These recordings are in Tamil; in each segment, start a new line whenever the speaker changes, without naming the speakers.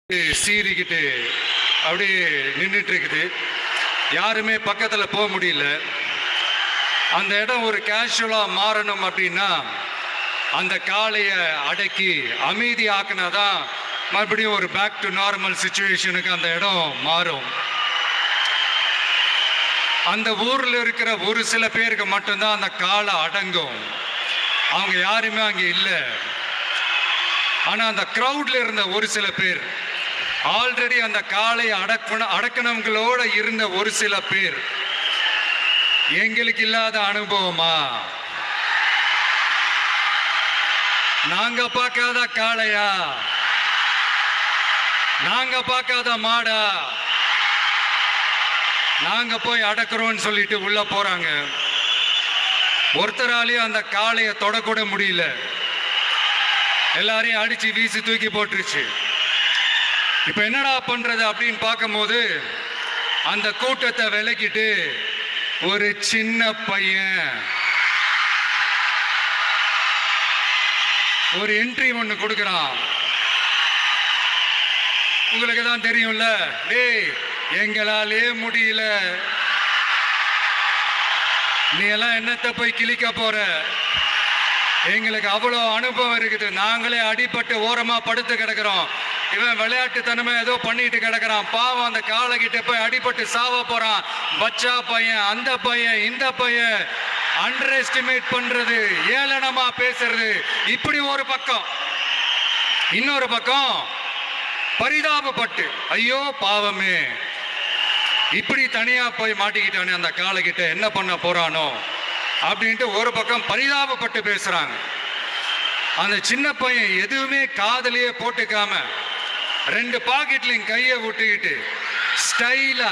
சீறிக்கிட்டு அப்படியே நின்றுட்டு இருக்குது. யாருமே பக்கத்தில் போக முடியல. அந்த இடம் ஒரு கேஷுவலாக மாறணும் அப்படின்னா அந்த காளையை அடக்கி அமைதி ஆக்கினாதான் மறுபடியும் ஒரு பேக் டு நார்மல் சுச்சுவேஷனுக்கு அந்த இடம் மாறும். அந்த ஊரில் இருக்கிற ஒரு சில பேருக்கு மட்டும்தான் அந்த காளை அடங்கும். அவங்க யாருமே அங்கே இல்லை. ஆனால் அந்த க்ரௌட்ல இருந்த ஒரு சில பேர், ஆல்ரெடி அந்த காளை அடக்கணங்களோட இருந்த ஒரு சில பேர், எங்களுக்கு இல்லாத அனுபவமா, நாங்க பார்க்காத காளையா, நாங்க பார்க்காத மாடா, நாங்க போய் அடக்குறோம்னு சொல்லிட்டு உள்ள போறாங்க. ஒருத்தராலையும் அந்த காளையை தொடக்கூட முடியல. எல்லாரையும் அடிச்சு வீசி தூக்கி போட்டுருச்சு. இப்ப என்னடா பண்றது அப்படின்னு பார்க்கும்போது அந்த கூட்டத்தை விலக்கிட்டு ஒரு சின்ன பையன் ஒரு என்ட்ரி ஒன்று கொடுக்குறான். உங்களுக்கு தான் தெரியும்ல, டேய் எங்களாலே முடியல, நீ எல்லாம் என்னத்தை போய் கிழிக்க போற, எங்களுக்கு அவ்வளோ அனுபவம் இருக்குது, நாங்களே அடிபட்டு ஓரமா படுத்து கிடக்கிறோம், இவன் விளையாட்டுத்தனமா ஏதோ பண்ணிட்டு கிடக்கிறான், பாவம் அந்த காலை கிட்ட போய் அடிபட்டு சாவ போறான், பச்சா பையன், அந்த பையன், இந்த பையன், அண்டர் எஸ்டிமேட் பண்றது, ஏளனமா பேசுறது, இப்படி ஒரு பக்கம். இன்னொரு பக்கம் பரிதாபப்பட்டு, ஐயோ பாவமே, இப்படி தனியா போய் மாட்டிக்கிட்டானே அந்த காலை கிட்ட, என்ன பண்ண போறானோ அப்படின்ட்டு ஒரு பக்கம் பரிதாபப்பட்டு பேசுறாங்க. அந்த சின்ன பையன் எதுவுமே காதலியே போட்டுக்காம ரெண்டு பாக்கெட்லையும் கையை விட்டுக்கிட்டு ஸ்டைலா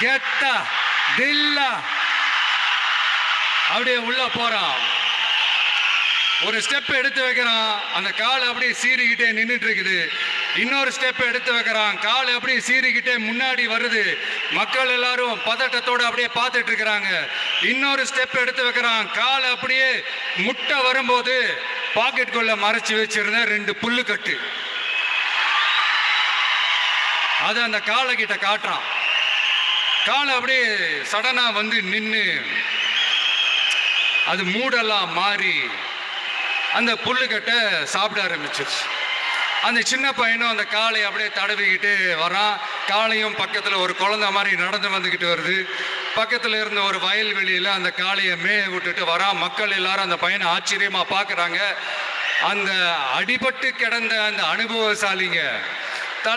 கெத்தா தில்லா அப்படியே உள்ள போறான். ஒரு ஸ்டெப் எடுத்து வைக்கிறான், அந்த காலை அப்படியே சீறிக்கிட்டே நின்றுட்டு இருக்குது. இன்னொரு ஸ்டெப் எடுத்து வைக்கிறான், கால் அப்படியே சீறிக்கிட்டே முன்னாடி வருது. மக்கள் எல்லாரும் பதட்டத்தோடு அப்படியே பார்த்துட்டு இருக்கிறாங்க. இன்னொரு ஸ்டெப் எடுத்து வைக்கிறான், கால் அப்படியே முட்டை வரும்போது பாக்கெட்டுக்குள்ள மறைச்சு வச்சிருந்த ரெண்டு புல்லு கட்டு அதை அந்த காலை கிட்ட காட்டுறான். காலை அப்படியே சடனா வந்து நின்று அது மூடெல்லாம் மாறி அந்த புல்லுக்கட்டை சாப்பிட ஆரம்பிச்சிருச்சு. அந்த சின்ன பையனும் அந்த காளை அப்படியே தடவிக்கிட்டு வரான். காளையும் பக்கத்தில் ஒரு குழந்தை மாதிரி நடந்து வந்துக்கிட்டு வருது. பக்கத்தில் இருந்த ஒரு வயல்வெளியில் அந்த காளையை மேய விட்டுட்டு வரான். மக்கள் எல்லாரும் அந்த பையனை ஆச்சரியமாக பார்க்குறாங்க. அந்த அடிபட்டு கிடந்த அந்த அனுபவசாலிங்க